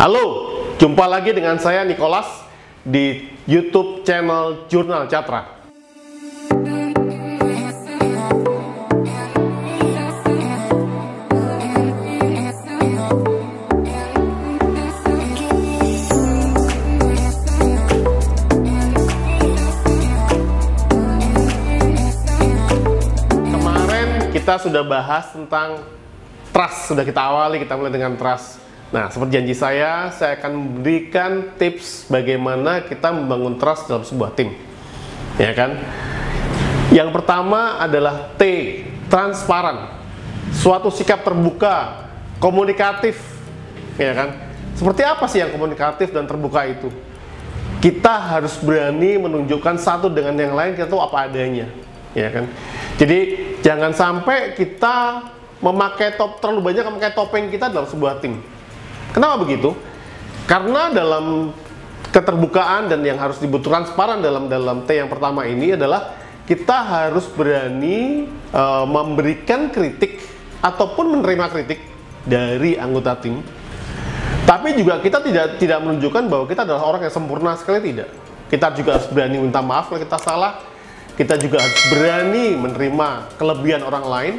Halo, jumpa lagi dengan saya Nicholas di YouTube channel Jurnal Catra. Kemarin kita sudah bahas tentang trust, sudah kita awali, kita mulai dengan trust. Nah, seperti janji saya akan memberikan tips bagaimana kita membangun trust dalam sebuah tim. Ya kan? Yang pertama adalah T, transparan. Suatu sikap terbuka, komunikatif. Ya kan? Seperti apa sih yang komunikatif dan terbuka itu? Kita harus berani menunjukkan satu dengan yang lain, kita tahu apa adanya. Ya kan? Jadi, jangan sampai kita terlalu banyak memakai topeng kita dalam sebuah tim. Kenapa begitu? Karena dalam keterbukaan dan yang harus dibutuhkan transparan dalam T yang pertama ini adalah kita harus berani memberikan kritik ataupun menerima kritik dari anggota tim. Tapi juga kita tidak menunjukkan bahwa kita adalah orang yang sempurna, sekali tidak. Kita juga harus berani minta maaf kalau kita salah. Kita juga harus berani menerima kelebihan orang lain.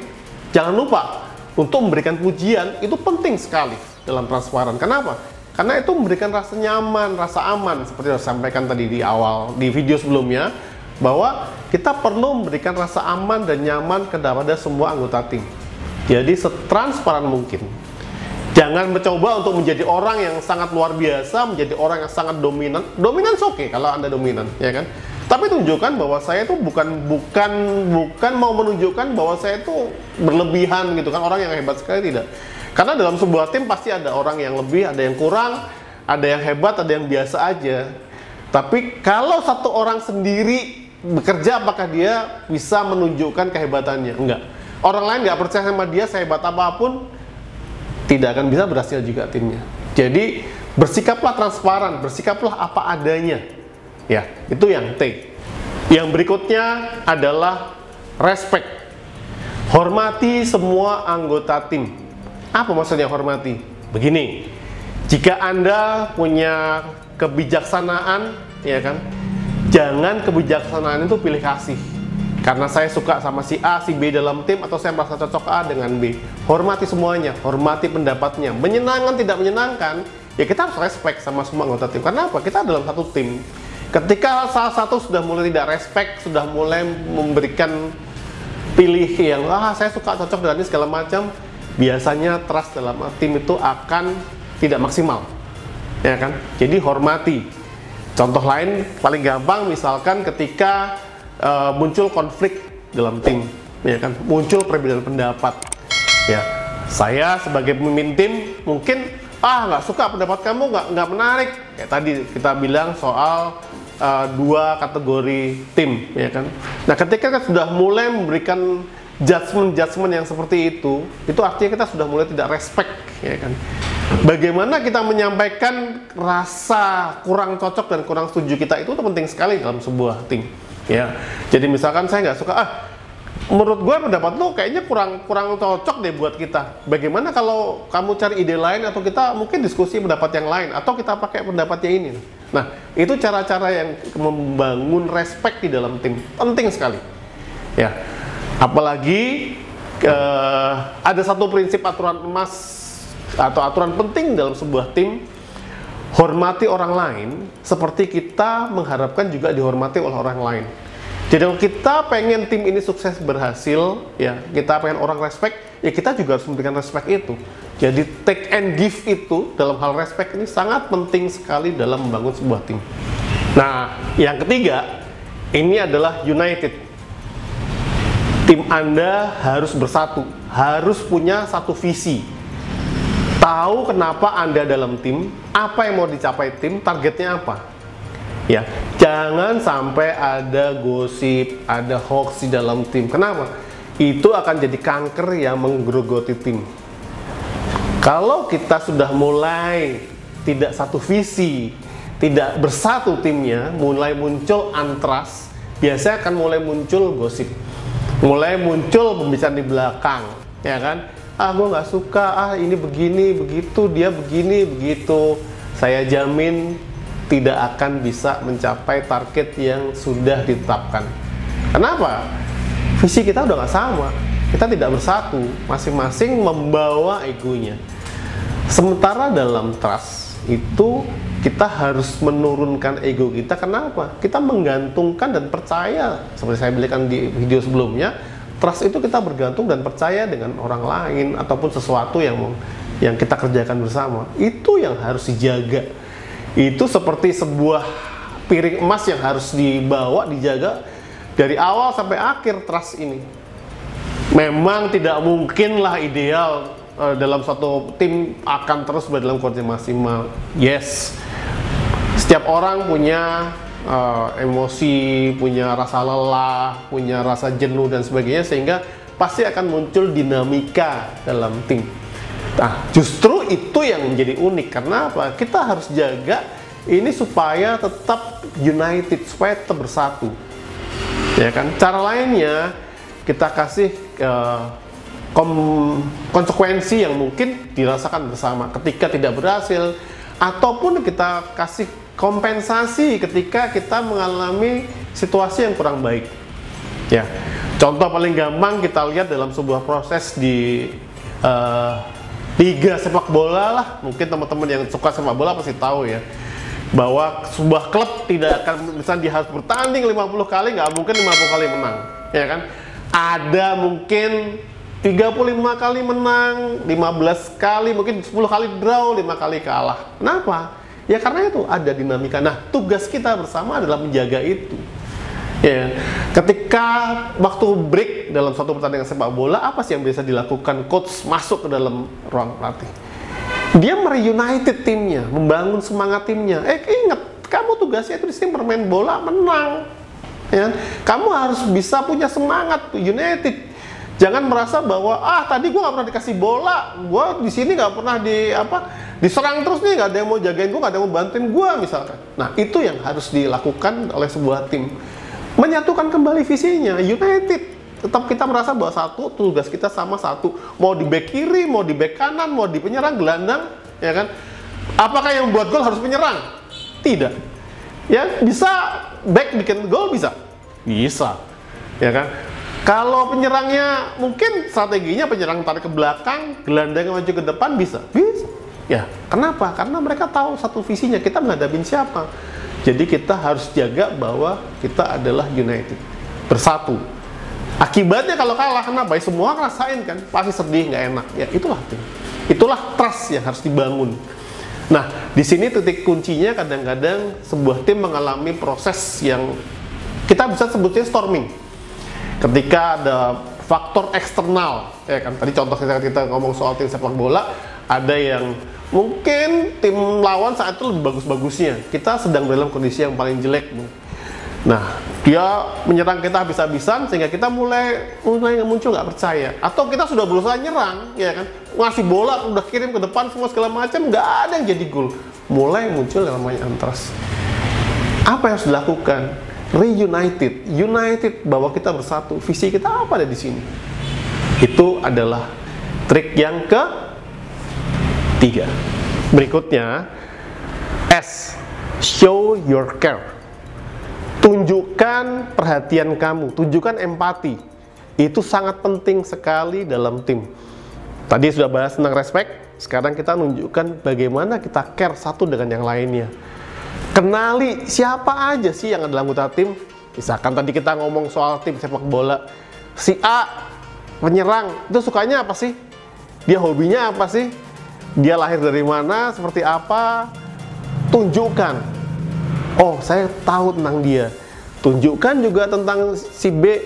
Jangan lupa untuk memberikan pujian, itu penting sekali dalam transparan. Kenapa? Karena itu memberikan rasa nyaman, rasa aman, seperti yang saya sampaikan tadi di awal di video sebelumnya, bahwa kita perlu memberikan rasa aman dan nyaman kepada semua anggota tim. Jadi setransparan mungkin. Jangan mencoba untuk menjadi orang yang sangat luar biasa, menjadi orang yang sangat dominan. Dominan oke kalau Anda dominan, ya kan? Tapi tunjukkan bahwa saya itu bukan mau menunjukkan bahwa saya itu berlebihan gitu kan, orang yang hebat sekali, tidak. Karena dalam sebuah tim pasti ada orang yang lebih, ada yang kurang, ada yang hebat, ada yang biasa aja. Tapi kalau satu orang sendiri bekerja, apakah dia bisa menunjukkan kehebatannya? Enggak. Orang lain nggak percaya sama dia, sehebat apapun, tidak akan bisa berhasil juga timnya. Jadi bersikaplah transparan, bersikaplah apa adanya. Ya, itu yang T. Yang berikutnya adalah respect. Hormati semua anggota tim. Apa maksudnya hormati? Begini, jika Anda punya kebijaksanaan, ya kan, jangan kebijaksanaan itu pilih kasih. Karena saya suka sama si A, si B dalam tim, atau saya merasa cocok A dengan B. Hormati semuanya, hormati pendapatnya. Menyenangkan, tidak menyenangkan, ya kita harus respect sama semua anggota tim. Karena apa? Kita dalam satu tim. Ketika salah satu sudah mulai tidak respect, sudah mulai memberikan pilih yang saya suka, cocok dengan ini segala macam, biasanya trust dalam tim itu akan tidak maksimal, ya kan? Jadi hormati. Contoh lain paling gampang, misalkan ketika muncul konflik dalam tim, ya kan? Muncul perbedaan pendapat, ya. Saya sebagai pemimpin tim mungkin nggak suka pendapat kamu, nggak menarik. Kayak tadi kita bilang soal dua kategori tim, ya kan? Nah, ketika kita sudah mulai memberikan judgement yang seperti itu artinya kita sudah mulai tidak respect, ya kan? Bagaimana kita menyampaikan rasa kurang cocok dan kurang setuju kita itu penting sekali dalam sebuah tim, ya. Jadi misalkan saya nggak suka, menurut gue pendapat lo kayaknya kurang cocok deh buat kita. Bagaimana kalau kamu cari ide lain, atau kita mungkin diskusi pendapat yang lain, atau kita pakai pendapatnya ini. Nah, itu cara-cara yang membangun respect di dalam tim, penting sekali, ya. Apalagi ada satu prinsip aturan emas atau aturan penting dalam sebuah tim, hormati orang lain seperti kita mengharapkan juga dihormati oleh orang lain. Jadi kalau kita pengen tim ini sukses berhasil, ya kita pengen orang respect, ya kita juga harus memberikan respect itu. Jadi take and give itu dalam hal respect ini sangat penting sekali dalam membangun sebuah tim. Nah, yang ketiga ini adalah united. Tim Anda harus bersatu, harus punya satu visi. Tahu kenapa Anda dalam tim, apa yang mau dicapai tim, targetnya apa. Ya, jangan sampai ada gosip, ada hoax di dalam tim. Kenapa? Itu akan jadi kanker yang menggerogoti tim. Kalau kita sudah mulai tidak satu visi, tidak bersatu timnya, mulai muncul antras, biasanya akan mulai muncul gosip, mulai muncul pembicaraan di belakang, ya kan? Gue nggak suka, ini begini, begitu, dia begini, begitu. saya jamin tidak akan bisa mencapai target yang sudah ditetapkan. Kenapa? Visi kita udah nggak sama, kita tidak bersatu, masing-masing membawa egonya. Sementara dalam trust itu kita harus menurunkan ego kita. Kenapa? Kita menggantungkan dan percaya, seperti saya bilang di video sebelumnya, trust itu kita bergantung dan percaya dengan orang lain ataupun sesuatu yang kita kerjakan bersama. Itu yang harus dijaga. Itu seperti sebuah piring emas yang harus dibawa, dijaga dari awal sampai akhir. Trust ini memang tidak mungkinlah ideal dalam suatu tim akan terus berjalan koordinasi maksimal. Yes, setiap orang punya emosi, punya rasa lelah, punya rasa jenuh dan sebagainya, sehingga pasti akan muncul dinamika dalam tim. Nah, justru itu yang menjadi unik. Karena apa? Kita harus jaga ini supaya tetap united, supaya tetap bersatu. Ya kan? Cara lainnya kita kasih konsekuensi yang mungkin dirasakan bersama ketika tidak berhasil, ataupun kita kasih kompensasi ketika kita mengalami situasi yang kurang baik. Ya, contoh paling gampang kita lihat dalam sebuah proses di liga sepak bola lah. Mungkin teman-teman yang suka sepak bola pasti tahu ya, bahwa sebuah klub tidak akan, misalnya dia harus bertanding 50 kali, nggak mungkin 50 kali menang, ya kan? Ada mungkin 35 kali menang, 15 kali, mungkin 10 kali draw, 5 kali kalah. Kenapa? Ya karena itu ada dinamika. Nah, tugas kita bersama adalah menjaga itu. Ya, ketika waktu break dalam suatu pertandingan sepak bola, apa sih yang biasa dilakukan coach masuk ke dalam ruang pelatih? Dia mereunited timnya, membangun semangat timnya. Ingat, kamu tugasnya itu di sini bermain bola menang. Ya, kamu harus bisa punya semangat united. Jangan merasa bahwa tadi gue nggak pernah dikasih bola, gue di sini nggak pernah diserang terus nih, nggak ada yang mau jagain gue, nggak ada yang mau bantuin gue misalkan. Nah, itu yang harus dilakukan oleh sebuah tim. Menyatukan kembali visinya, united. Tetap kita merasa bahwa satu, tugas kita sama satu. Mau di back kiri, mau di back kanan, mau di penyerang, gelandang, ya kan? Apakah yang buat gol harus penyerang? Tidak. Ya, bisa back bikin gol, bisa. Bisa. Ya kan? Kalau penyerangnya mungkin strateginya penyerang tarik ke belakang, gelandang maju ke depan, bisa. Bisa. Ya, kenapa? Karena mereka tahu satu visinya, kita menghadapin siapa. Jadi kita harus jaga bahwa kita adalah united, bersatu. Akibatnya kalau kalah, kenapa? Ya, semua ngerasain kan, pasti sedih, nggak enak. Ya itulah tim. Itulah trust yang harus dibangun. Nah, di sini titik kuncinya kadang-kadang sebuah tim mengalami proses yang kita bisa sebutnya storming. Ketika ada faktor eksternal, ya kan? Tadi contoh kita ngomong soal tim sepak bola, ada yang mungkin tim lawan saat itu lebih bagus-bagusnya, kita sedang dalam kondisi yang paling jelek. Nah, dia menyerang kita habis-habisan sehingga kita mulai muncul nggak percaya. Atau kita sudah berusaha nyerang, ya kan, ngasih bola, udah kirim ke depan semua segala macam, nggak ada yang jadi gol. Mulai muncul yang namanya antraks. Apa yang harus dilakukan? Reunited, united, bahwa kita bersatu. Visi kita apa ada di sini? Itu adalah trik yang ketiga. Berikutnya, S, show your care. Tunjukkan perhatian kamu, tunjukkan empati. Itu sangat penting sekali dalam tim. Tadi sudah bahas tentang respect, sekarang kita tunjukkan bagaimana kita care satu dengan yang lainnya. Kenali siapa aja sih yang adalah anggota tim. Misalkan tadi kita ngomong soal tim sepak bola, si A penyerang, itu sukanya apa sih? Dia hobinya apa sih? Dia lahir dari mana, seperti apa? Tunjukkan. Oh, saya tahu tentang dia. Tunjukkan juga tentang si B.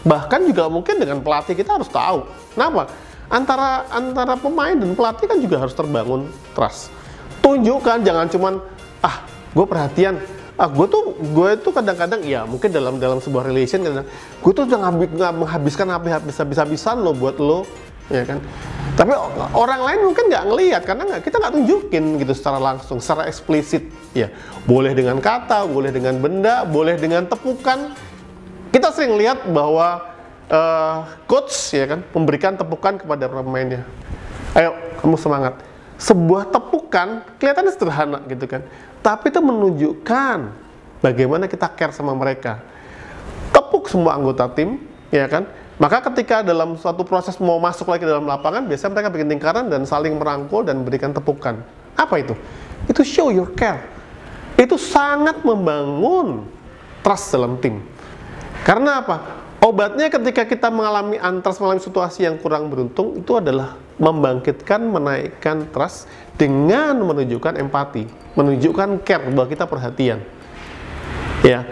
Bahkan juga mungkin dengan pelatih kita harus tahu. Kenapa? Antara pemain dan pelatih kan juga harus terbangun trust. Tunjukkan, jangan cuman gue perhatian. Gue tuh kadang-kadang, ya mungkin dalam sebuah relation kadang gue tuh udah menghabiskan habis-habisan lo buat lo, ya kan. Tapi orang lain mungkin nggak ngelihat karena kita nggak tunjukin gitu secara langsung, secara eksplisit. Ya, boleh dengan kata, boleh dengan benda, boleh dengan tepukan. Kita sering lihat bahwa coach, ya kan, memberikan tepukan kepada pemainnya. Ayo, kamu semangat. sebuah tepukan kelihatannya sederhana gitu kan, tapi itu menunjukkan bagaimana kita care sama mereka. Tepuk semua anggota tim, ya kan? Maka ketika dalam suatu proses mau masuk lagi dalam lapangan, biasanya mereka bikin lingkaran dan saling merangkul dan berikan tepukan. Apa itu? Itu show your care. Itu sangat membangun trust dalam tim. Karena apa? Obatnya ketika kita mengalami situasi yang kurang beruntung, itu adalah membangkitkan, menaikkan trust dengan menunjukkan empati, menunjukkan care bahwa kita perhatian. Ya,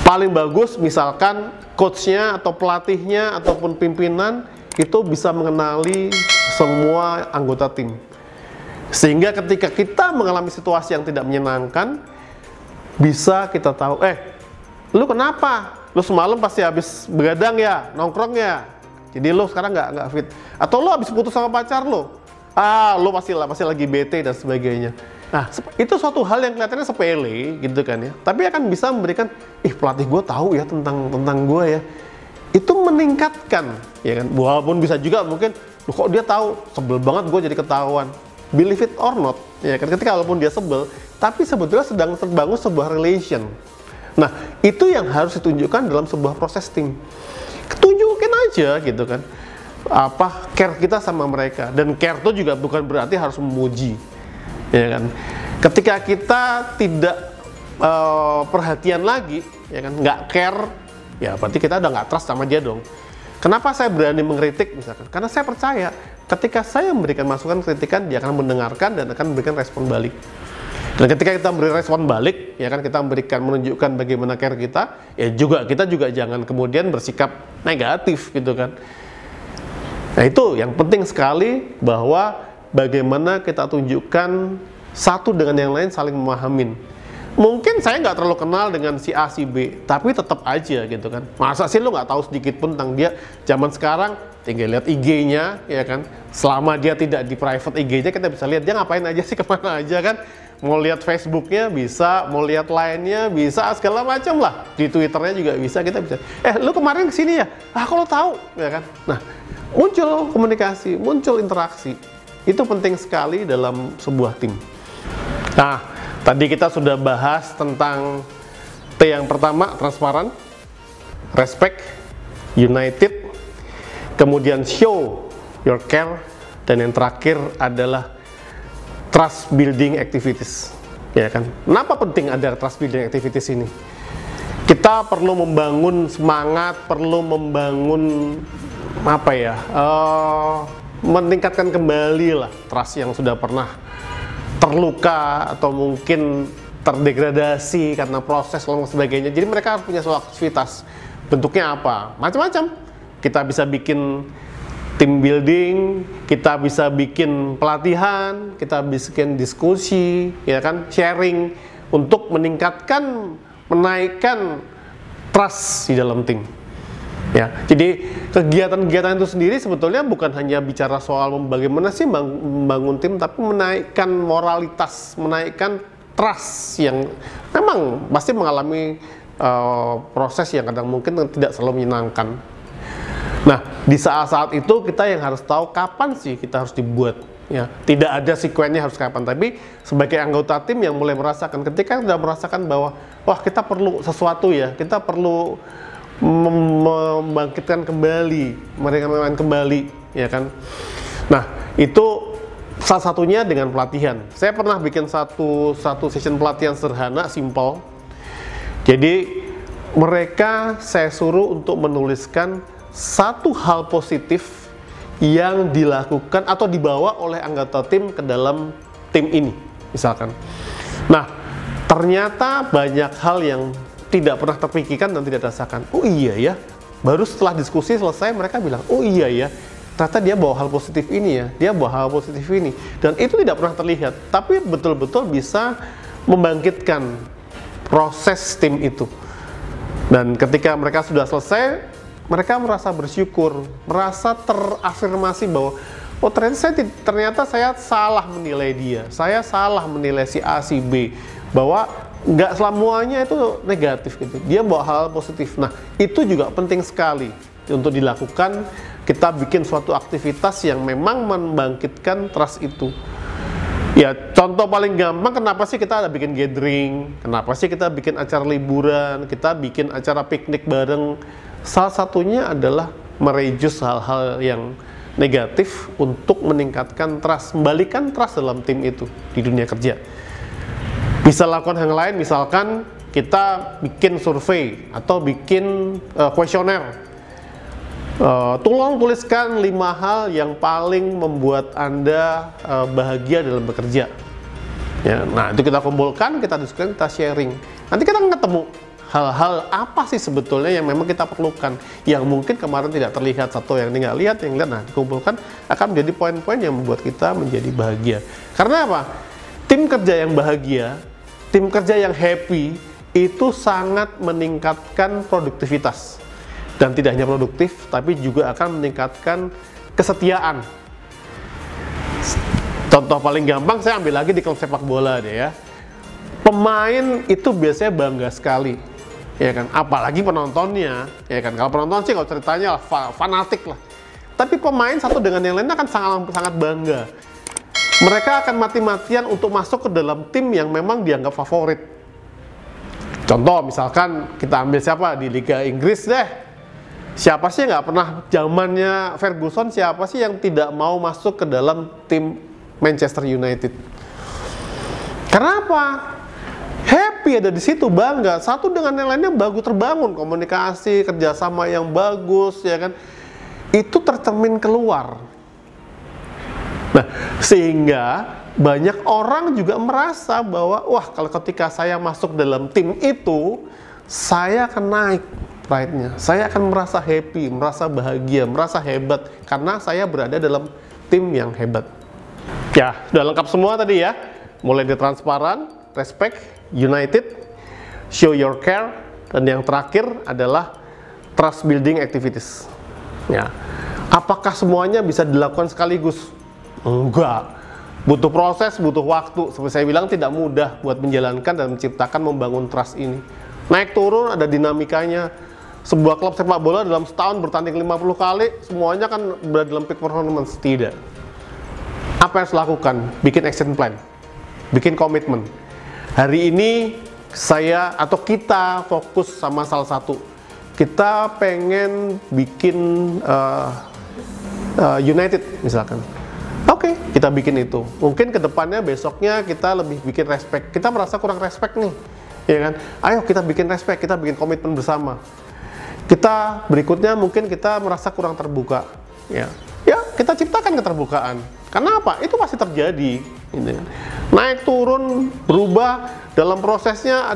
paling bagus misalkan coachnya atau pelatihnya ataupun pimpinan itu bisa mengenali semua anggota tim, sehingga ketika kita mengalami situasi yang tidak menyenangkan, bisa kita tahu, lu kenapa? Lu semalam pasti habis begadang ya, nongkrong ya, jadi lu sekarang nggak fit. Atau lu habis putus sama pacar lu, lu pasti lagi bete dan sebagainya. Nah, itu suatu hal yang kelihatannya sepele gitu kan ya, tapi akan bisa memberikan, pelatih gue tahu ya tentang gue ya. Itu meningkatkan, ya kan. Walaupun bisa juga mungkin, kok dia tahu, sebel banget gue jadi ketahuan. Believe it or not, ya kan. Ketika walaupun dia sebel, tapi sebetulnya sedang terbangun sebuah relation. Nah, itu yang harus ditunjukkan dalam sebuah proses tim. Tunjukin aja gitu kan, care kita sama mereka. Dan care itu juga bukan berarti harus memuji, ya kan. Ketika kita tidak perhatian lagi, ya kan, nggak care, ya berarti kita udah nggak trust sama dia dong. Kenapa saya berani mengkritik misalkan? Karena saya percaya ketika saya memberikan masukan, kritikan, dia akan mendengarkan dan akan memberikan respon balik. Dan ketika kita memberi respon balik, ya kan, kita menunjukkan bagaimana care kita, ya kita juga jangan kemudian bersikap negatif gitu kan. Nah, itu yang penting sekali, bahwa bagaimana kita tunjukkan satu dengan yang lain saling memahamin. Mungkin saya nggak terlalu kenal dengan si A, si B, tapi tetap aja gitu kan. Masa sih lo nggak tahu sedikit pun tentang dia? Zaman sekarang tinggal lihat IG-nya, ya kan. Selama dia tidak di private IG-nya, kita bisa lihat dia ngapain aja sih, kemana aja kan. Mau lihat Facebook-nya bisa, mau lihat Line-nya bisa, segala macam lah. Di Twitter-nya juga bisa, kita bisa. Lu kemarin kesini ya? Kalau tahu, ya kan. Nah, muncul komunikasi, muncul interaksi. Itu penting sekali dalam sebuah tim. Nah, tadi kita sudah bahas tentang T yang pertama, transparan, respect, united, kemudian show your care, dan yang terakhir adalah trust building activities, ya kan. Kenapa penting ada trust building activities ini? Kita perlu membangun semangat, perlu membangun meningkatkan kembali lah trust yang sudah pernah terluka atau mungkin terdegradasi karena proses dan sebagainya. Jadi mereka harus punya suatu aktivitas. Bentuknya apa? Macam-macam. Kita bisa bikin team building, kita bisa bikin pelatihan, kita bikin diskusi, ya kan, sharing untuk meningkatkan, menaikkan trust di dalam tim. Ya, jadi kegiatan-kegiatan itu sendiri sebetulnya bukan hanya bicara soal bagaimana sih membangun tim, tapi menaikkan moralitas, menaikkan trust yang memang pasti mengalami proses yang kadang mungkin tidak selalu menyenangkan. Nah, di saat-saat itu kita yang harus tahu kapan sih kita harus dibuat. Ya, tidak ada sekuennya harus kapan, tapi sebagai anggota tim yang mulai merasakan, ketika sudah merasakan bahwa wah, kita perlu sesuatu ya, kita perlu membangkitkan kembali, meringankan kembali, ya kan. Nah, itu salah satunya dengan pelatihan. Saya pernah bikin satu session pelatihan sederhana, simple. Jadi mereka saya suruh untuk menuliskan satu hal positif yang dilakukan atau dibawa oleh anggota tim ke dalam tim ini, misalkan. Nah, ternyata banyak hal yang tidak pernah terpikirkan dan tidak dirasakan. Oh iya ya, baru setelah diskusi selesai mereka bilang, oh iya ya, ternyata dia bawa hal positif ini ya, dia bawa hal positif ini. Dan itu tidak pernah terlihat, tapi betul-betul bisa membangkitkan proses tim itu. Dan ketika mereka sudah selesai, mereka merasa bersyukur, merasa terafirmasi bahwa oh ternyata saya salah menilai dia, saya salah menilai si A, si B, bahwa nggak semuanya itu negatif gitu, dia bawa hal positif. Nah, itu juga penting sekali untuk dilakukan. Kita bikin suatu aktivitas yang memang membangkitkan trust itu. Ya, contoh paling gampang, kenapa sih kita ada bikin gathering, kenapa sih kita bikin acara liburan, kita bikin acara piknik bareng. Salah satunya adalah mereduce hal-hal yang negatif untuk meningkatkan trust, membalikan trust dalam tim itu di dunia kerja. Bisa lakukan yang lain, misalkan kita bikin survei atau bikin kuesioner. Tolong tuliskan 5 hal yang paling membuat Anda bahagia dalam bekerja. Ya, nah, itu kita kumpulkan, kita diskusikan, kita sharing. Nanti kita akan ketemu hal-hal apa sih sebetulnya yang memang kita perlukan, yang mungkin kemarin tidak terlihat, satu yang nggak lihat, yang lihat. Nah, dikumpulkan akan menjadi poin-poin yang membuat kita menjadi bahagia. Karena apa? Tim kerja yang bahagia, tim kerja yang happy, itu sangat meningkatkan produktivitas. Dan tidak hanya produktif, tapi juga akan meningkatkan kesetiaan. Contoh paling gampang, saya ambil lagi di klub sepak bola deh ya. Pemain itu biasanya bangga sekali, ya kan? Apalagi penontonnya, ya kan? Kalau penonton sih kalau ceritanya fanatik lah. Tapi pemain satu dengan yang lainnya akan sangat bangga. Mereka akan mati-matian untuk masuk ke dalam tim yang memang dianggap favorit. Contoh misalkan kita ambil siapa di Liga Inggris deh. Siapa sih nggak pernah zamannya Ferguson, siapa sih yang tidak mau masuk ke dalam tim Manchester United? Kenapa? Happy ada di situ, bangga. Satu dengan yang lainnya bagus, terbangun komunikasi, kerjasama yang bagus, ya kan? Itu tercermin keluar. Nah, sehingga banyak orang juga merasa bahwa, wah, kalau ketika saya masuk dalam tim itu, saya akan naik pride-nya. Saya akan merasa happy, merasa bahagia, merasa hebat karena saya berada dalam tim yang hebat. Ya, sudah lengkap semua tadi ya. Mulai dari transparan, respect, united, show your care, dan yang terakhir adalah trust building activities. Ya. Apakah semuanya bisa dilakukan sekaligus? Enggak. Butuh proses, butuh waktu. Seperti saya bilang, tidak mudah buat menjalankan dan menciptakan, membangun trust ini. Naik turun ada dinamikanya. Sebuah klub sepak bola dalam setahun bertanding 50 kali, semuanya kan berada dalam peak performance. Tidak. Apa yang harus dilakukan? Bikin action plan, bikin komitmen. Hari ini saya atau kita fokus sama salah satu. Kita pengen bikin United misalkan. Oke, kita bikin itu. Mungkin kedepannya besoknya kita lebih bikin respect. Kita merasa kurang respect nih, ya kan? Ayo kita bikin respect, kita bikin komitmen bersama. Kita berikutnya mungkin kita merasa kurang terbuka, ya kita ciptakan keterbukaan. Karena apa? Itu pasti terjadi. Ini naik turun berubah dalam prosesnya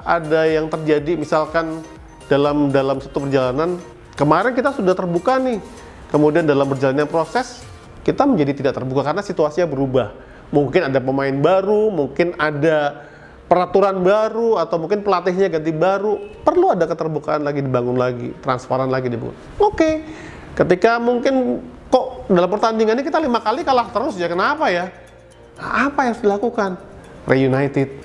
ada yang terjadi. Misalkan dalam satu perjalanan kemarin kita sudah terbuka nih, kemudian dalam berjalannya proses kita menjadi tidak terbuka karena situasinya berubah. Mungkin ada pemain baru, mungkin ada peraturan baru, atau mungkin pelatihnya ganti baru, perlu ada keterbukaan lagi, dibangun lagi, transparan lagi dibangun. Oke, ketika mungkin kok dalam pertandingannya kita 5 kali kalah terus, ya kenapa ya? Nah, apa yang harus dilakukan? Reunited.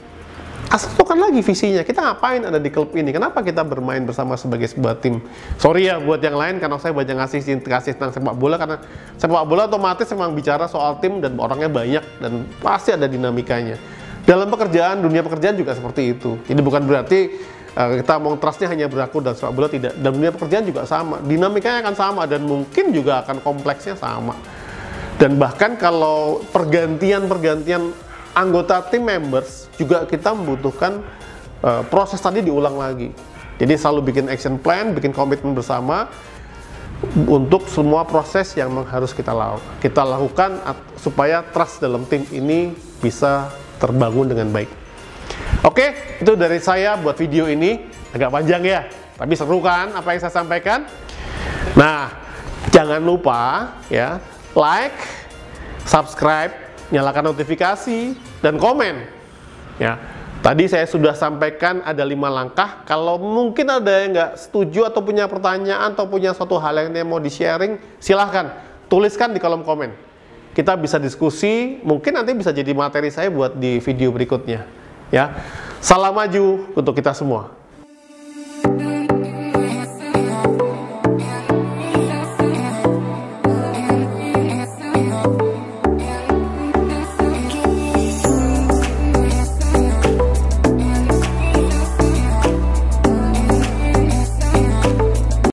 Tentukan lagi visinya, kita ngapain ada di klub ini, kenapa kita bermain bersama sebagai sebuah tim. Sorry ya buat yang lain, karena saya banyak kasih tentang sepak bola, karena sepak bola otomatis memang bicara soal tim dan orangnya banyak, dan pasti ada dinamikanya. Dalam pekerjaan, dunia pekerjaan juga seperti itu. Jadi bukan berarti kita mau trustnya hanya berlaku dalam sepak bola, tidak. Dalam dunia pekerjaan juga sama, dinamikanya akan sama, dan mungkin juga akan kompleksnya sama. Dan bahkan kalau pergantian anggota tim members, juga kita membutuhkan proses tadi diulang lagi. Jadi selalu bikin action plan, bikin komitmen bersama untuk semua proses yang harus kita lakukan supaya trust dalam tim ini bisa terbangun dengan baik. Oke, itu dari saya buat video ini. Agak panjang ya, tapi seru kan apa yang saya sampaikan? Nah, jangan lupa ya, like, subscribe, nyalakan notifikasi, dan komen. Ya, tadi saya sudah sampaikan ada 5 langkah. Kalau mungkin ada yang nggak setuju atau punya pertanyaan atau punya suatu hal yang mau di-sharing, silahkan tuliskan di kolom komen. Kita bisa diskusi, mungkin nanti bisa jadi materi saya buat di video berikutnya. Ya, salam maju untuk kita semua.